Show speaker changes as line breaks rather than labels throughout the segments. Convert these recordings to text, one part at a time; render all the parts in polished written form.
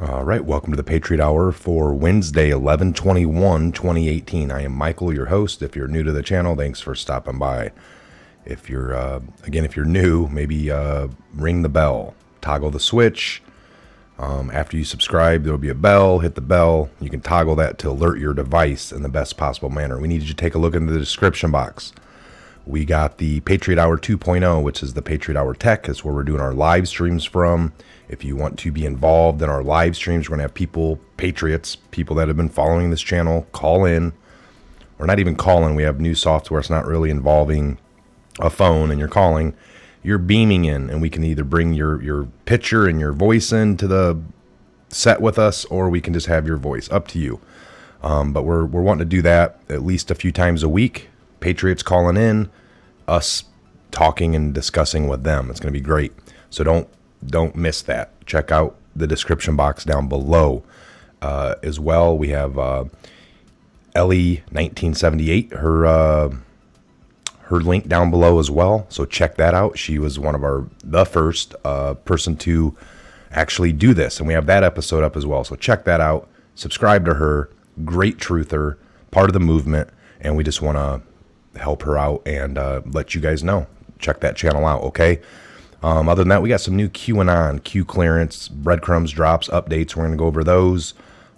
All right, welcome to the Patriot Hour for Wednesday, 11/21/2018. I am Michael, your host. If you're new to the channel, thanks for stopping by. If you're new, maybe ring the bell, toggle the switch. After you subscribe, there'll be a bell. Hit the bell. You can toggle that to alert your device in the best possible manner. We need you to take a look into the description box. We got the Patriot Hour 2.0, which is the Patriot Hour Tech. That's where we're doing our live streams from. If you want to be involved in our live streams, we're going to have people, patriots, people that have been following this channel, call in. Or not even calling. We have new software. It's not really involving a phone and you're calling. You're beaming in, and we can either bring your picture and your voice into the set with us, or we can just have your voice. Up to you. But we're wanting to do that at least a few times a week. Patriots calling in, us talking and discussing with them. It's going to be great. So don't miss that. Check out the description box down below. As well, we have Ellie 1978. Her link down below as well. So check that out. She was one of the first person to actually do this, and we have that episode up as well. So check that out. Subscribe to her. Great truther, part of the movement, and we just want to help her out and let you guys know. Check that channel out, okay? Other than that, we got some new QAnon, Q clearance, breadcrumbs, drops, updates. We're going to go over those.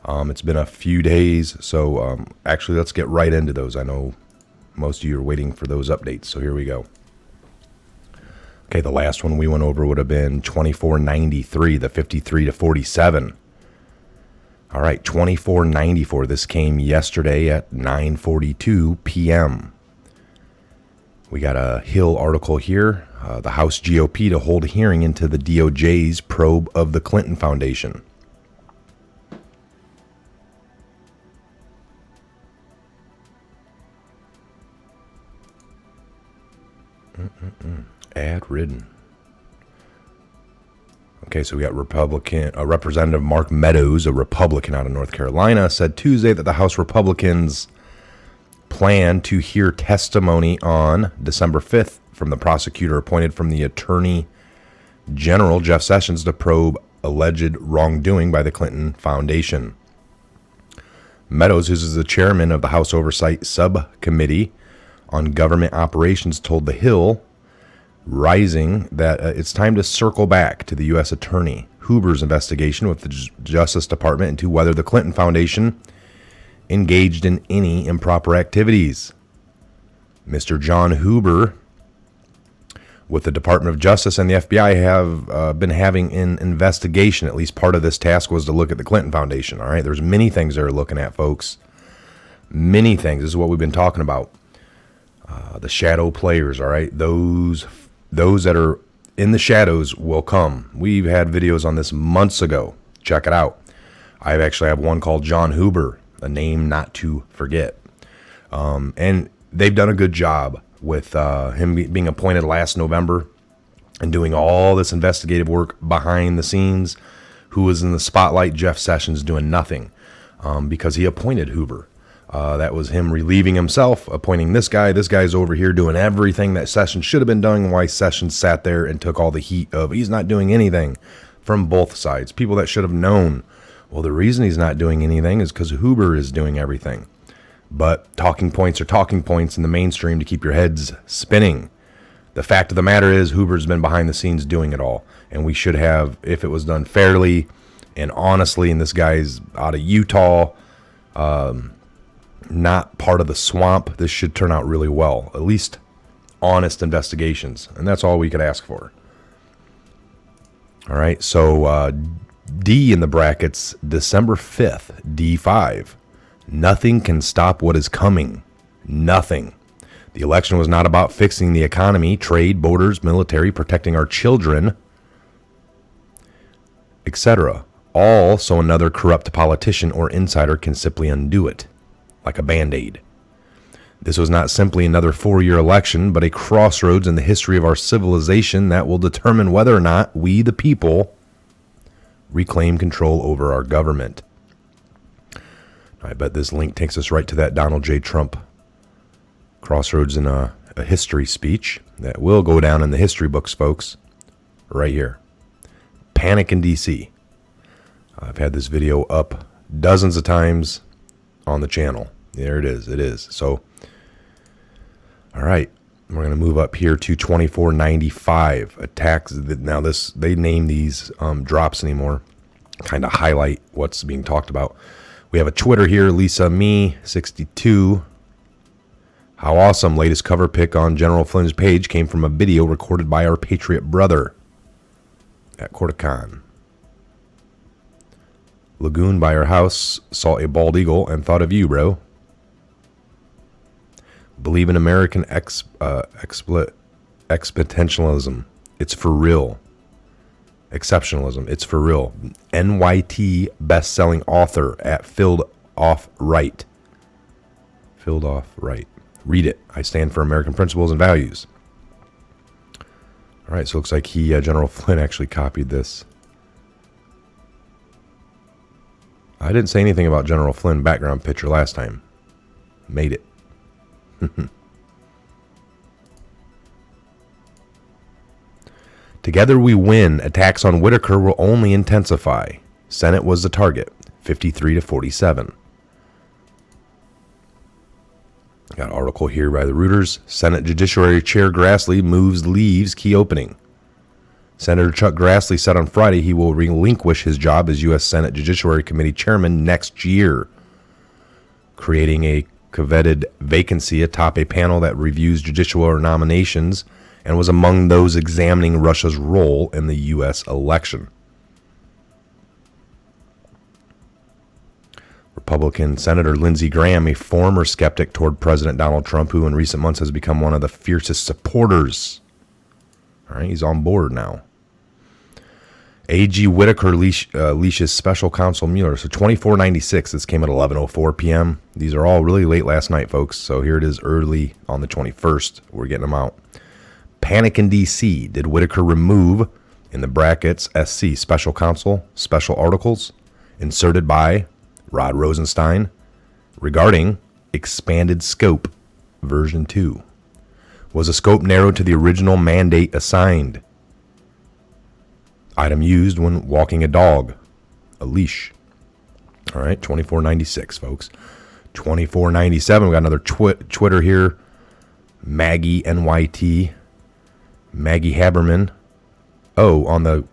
It's been a few days, so actually let's get right into those. I know most of you are waiting for those updates, so here we go. Okay, the last one we went over would have been 2493, the 53 to 47. All right, 2494. This came yesterday at 9:42 p.m. We got a Hill article here. The House GOP to hold a hearing into the DOJ's probe of the Clinton Foundation. Ad-ridden. Okay, so we got Representative Mark Meadows, a Republican out of North Carolina, said Tuesday that the House Republicans plan to hear testimony on December 5th from the prosecutor appointed from the Attorney General, Jeff Sessions, to probe alleged wrongdoing by the Clinton Foundation. Meadows, who is the chairman of the House Oversight Subcommittee on Government Operations, told The Hill Rising that it's time to circle back to the U.S. Attorney Huber's investigation with the Justice Department into whether the Clinton Foundation engaged in any improper activities. Mr. John Huber with the Department of Justice and the FBI have been having an investigation. At least part of this task was to look at the Clinton Foundation. All right, there's many things they're looking at, folks. Many things. This is what we've been talking about. The shadow players, all right? Those that are in the shadows will come. We've had videos on this months ago. Check it out. I actually have one called John Huber, a name not to forget. And they've done a good job with him being appointed last November and doing all this investigative work behind the scenes. Who was in the spotlight? Jeff Sessions doing nothing because he appointed Huber. That was him relieving himself, appointing this guy. This guy's over here doing everything that Sessions should have been doing. Why Sessions sat there and took all the heat of he's not doing anything from both sides. People that should have known. Well, the reason he's not doing anything is because Huber is doing everything. But talking points are talking points in the mainstream to keep your heads spinning. The fact of the matter is Huber's been behind the scenes doing it all. And we should have, if it was done fairly and honestly, and this guy's out of Utah, not part of the swamp, this should turn out really well. At least honest investigations. And that's all we could ask for. All right, so D in the brackets, December 5th, D5. Nothing can stop what is coming. Nothing. The election was not about fixing the economy, trade, borders, military, protecting our children, etc. All so another corrupt politician or insider can simply undo it, like a Band-Aid. This was not simply another 4-year election, but a crossroads in the history of our civilization that will determine whether or not we, the people, reclaim control over our government. I bet this link takes us right to that Donald J. Trump crossroads in a history speech that will go down in the history books, folks, right here. Panic in D.C. I've had this video up dozens of times on the channel. There it is. It is. So, all right. We're going to move up here to 2495 attacks. Now this, they name these drops anymore. Kind of highlight what's being talked about. We have a Twitter here, Lisa Me 62. How awesome! Latest cover pic on General Flynn's page came from a video recorded by our Patriot brother at Corticon. Lagoon by our house saw a bald eagle and thought of you, bro. Believe in American exponentialism. It's for real. Exceptionalism. It's for real. NYT best-selling author at Filled Off Right. Filled Off Right. Read it. I stand for American principles and values. All right, so it looks like General Flynn actually copied this. I didn't say anything about General Flynn background picture last time. Made it. Together we win. Attacks on Whitaker will only intensify. Senate was the target, 53-47. Got an article here by the Reuters. Senate Judiciary Chair Grassley leaves key opening. Senator Chuck Grassley said on Friday he will relinquish his job as U.S. Senate Judiciary Committee Chairman next year, creating a coveted vacancy atop a panel that reviews judicial nominations and was among those examining Russia's role in the U.S. election. Republican Senator Lindsey Graham, a former skeptic toward President Donald Trump, who in recent months has become one of the fiercest supporters. All right, he's on board now. A.G. Whitaker leashes special counsel Mueller. So 2496, this came at 11:04 p.m. These are all really late last night, folks. So here it is early on the 21st. We're getting them out. Panic in D.C. Did Whitaker remove, in the brackets, SC, special counsel, special articles, inserted by Rod Rosenstein, regarding expanded scope, version 2. Was the scope narrowed to the original mandate assigned? Item used when walking a dog, a leash. All right, 2496, folks. 2497, we got another Twitter here. Maggie NYT, Maggie Haberman. On the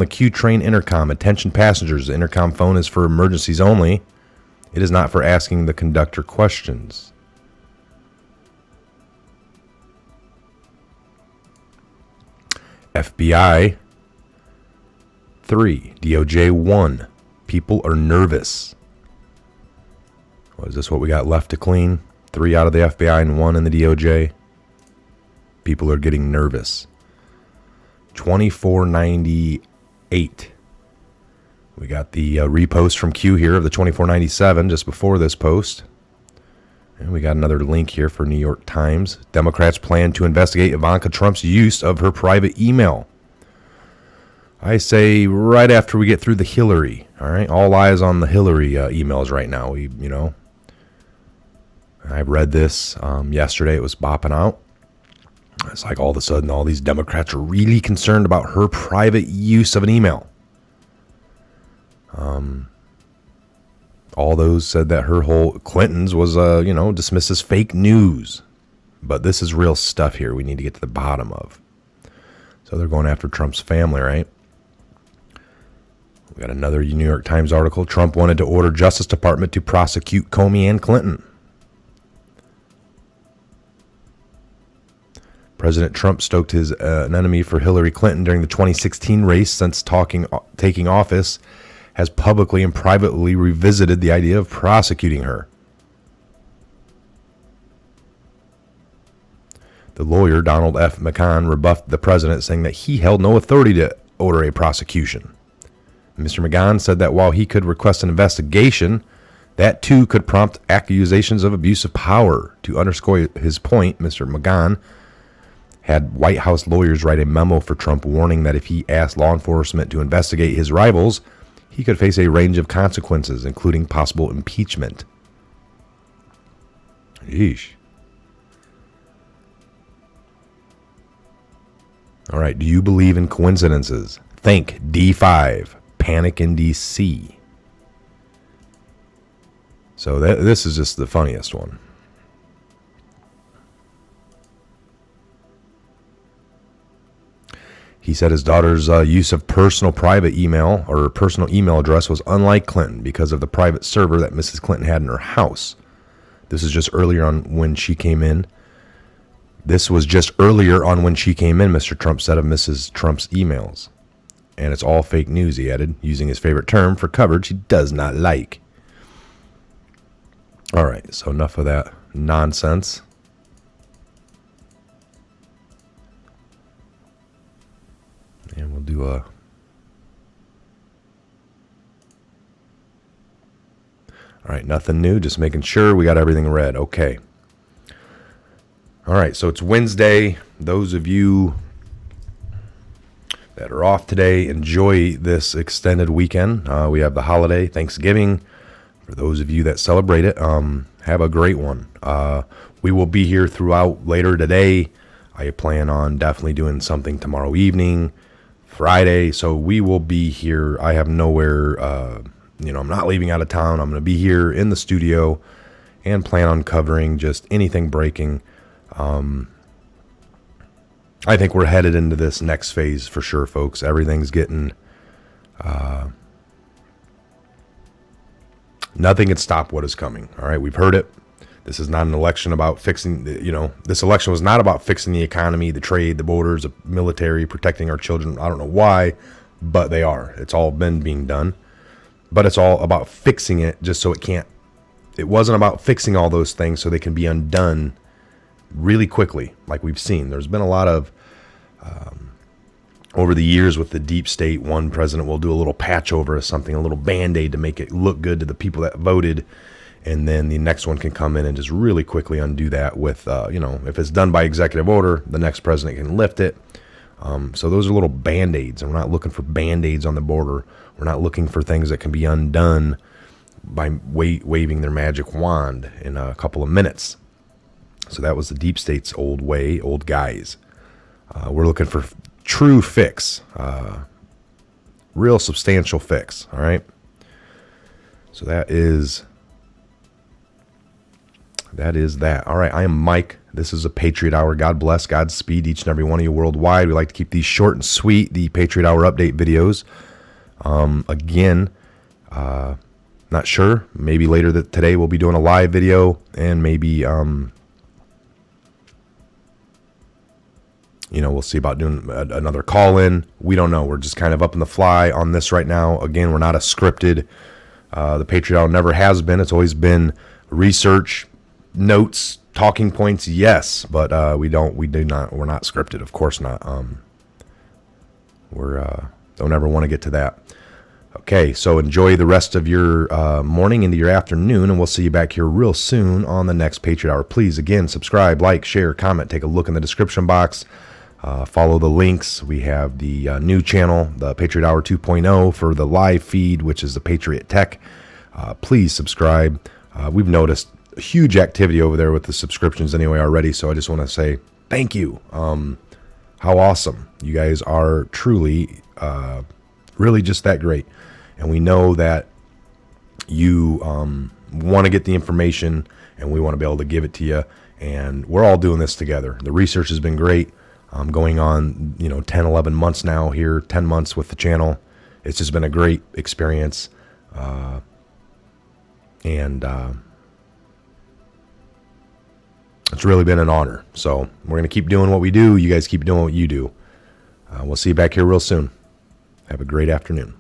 Q train intercom. Attention passengers, the intercom phone is for emergencies only. It is not for asking the conductor questions. FBI 3, DOJ 1. People are nervous. Is this what we got left to clean? 3 out of the FBI and 1 in the DOJ. People are getting nervous. 2498. We got the repost from Q here of the 2497 just before this post. And we got another link here for New York Times. Democrats plan to investigate Ivanka Trump's use of her private email. I say right after we get through the Hillary. All right, all eyes on the Hillary emails right now. I read this yesterday. It was bopping out. It's like all of a sudden all these Democrats are really concerned about her private use of an email. All those said that her whole Clinton's was, dismissed as fake news. But this is real stuff here we need to get to the bottom of. So they're going after Trump's family, right? We got another New York Times article. Trump wanted to order Justice Department to prosecute Comey and Clinton. President Trump stoked his enemy for Hillary Clinton during the 2016 race since taking office, has publicly and privately revisited the idea of prosecuting her. The lawyer, Donald F. McCann, rebuffed the president, saying that he held no authority to order a prosecution. Mr. McGahn said that while he could request an investigation, that too could prompt accusations of abuse of power. To underscore his point, Mr. McGahn had White House lawyers write a memo for Trump warning that if he asked law enforcement to investigate his rivals, he could face a range of consequences, including possible impeachment. Yeesh. All right, do you believe in coincidences? Think D5. Panic in D.C. So this is just the funniest one. He said his daughter's use of personal private email or personal email address was unlike Clinton because of the private server that Mrs. Clinton had in her house. This is just earlier on when she came in. Mr. Trump said of Mrs. Trump's emails. And it's all fake news, he added, using his favorite term for coverage he does not like. All right, so enough of that nonsense. And we'll do a... All right, nothing new, just making sure we got everything read. Okay. All right, so it's Wednesday. Those of you that are off today, enjoy this extended weekend. We have the holiday, Thanksgiving. For those of you that celebrate it, have a great one. We will be here throughout later today. I plan on definitely doing something tomorrow evening, Friday. So we will be here. I have nowhere, I'm not leaving out of town. I'm going to be here in the studio and plan on covering just anything breaking. I think we're headed into this next phase for sure, folks. Everything's getting... nothing can stop what is coming. All right, we've heard it. This is not an election about fixing, this election was not about fixing the economy, the trade, the borders, the military, protecting our children. I don't know why, but they are. It's all been being done. But it's all about fixing it just so it wasn't about fixing all those things so they can be undone really quickly, like we've seen. There's been a lot of, over the years with the deep state, one president will do a little patch over or something, a little Band-Aid to make it look good to the people that voted. And then the next one can come in and just really quickly undo that with, if it's done by executive order, the next president can lift it. So those are little Band-Aids. And we're not looking for Band-Aids on the border. We're not looking for things that can be undone by waving their magic wand in a couple of minutes. So that was the deep state's old way, old guys. We're looking for true fix, real substantial fix. All right. So that is that. All right. I am Mike. This is a Patriot Hour. God bless, Godspeed each and every one of you worldwide. We like to keep these short and sweet, the Patriot Hour update videos. Again, not sure. Maybe later today we'll be doing a live video, and maybe, we'll see about doing another call-in. We don't know. We're just kind of up in the fly on this right now. Again, we're not a scripted. The Patriot Hour never has been. It's always been research, notes, talking points, yes, but we're not scripted. Of course not. Don't ever want to get to that. Okay, so enjoy the rest of your morning into your afternoon, and we'll see you back here real soon on the next Patriot Hour. Please, again, subscribe, like, share, comment, take a look in the description box. Follow the links. We have the new channel, the Patriot Hour 2.0 for the live feed, which is the Patriot Tech. Please subscribe. We've noticed a huge activity over there with the subscriptions anyway already, so I just want to say thank you. How awesome. You guys are truly, really just that great. And we know that you want to get the information, and we want to be able to give it to you. And we're all doing this together. The research has been great. Going on, 10, 11 months now here, 10 months with the channel. It's just been a great experience. And it's really been an honor. So we're going to keep doing what we do. You guys keep doing what you do. We'll see you back here real soon. Have a great afternoon.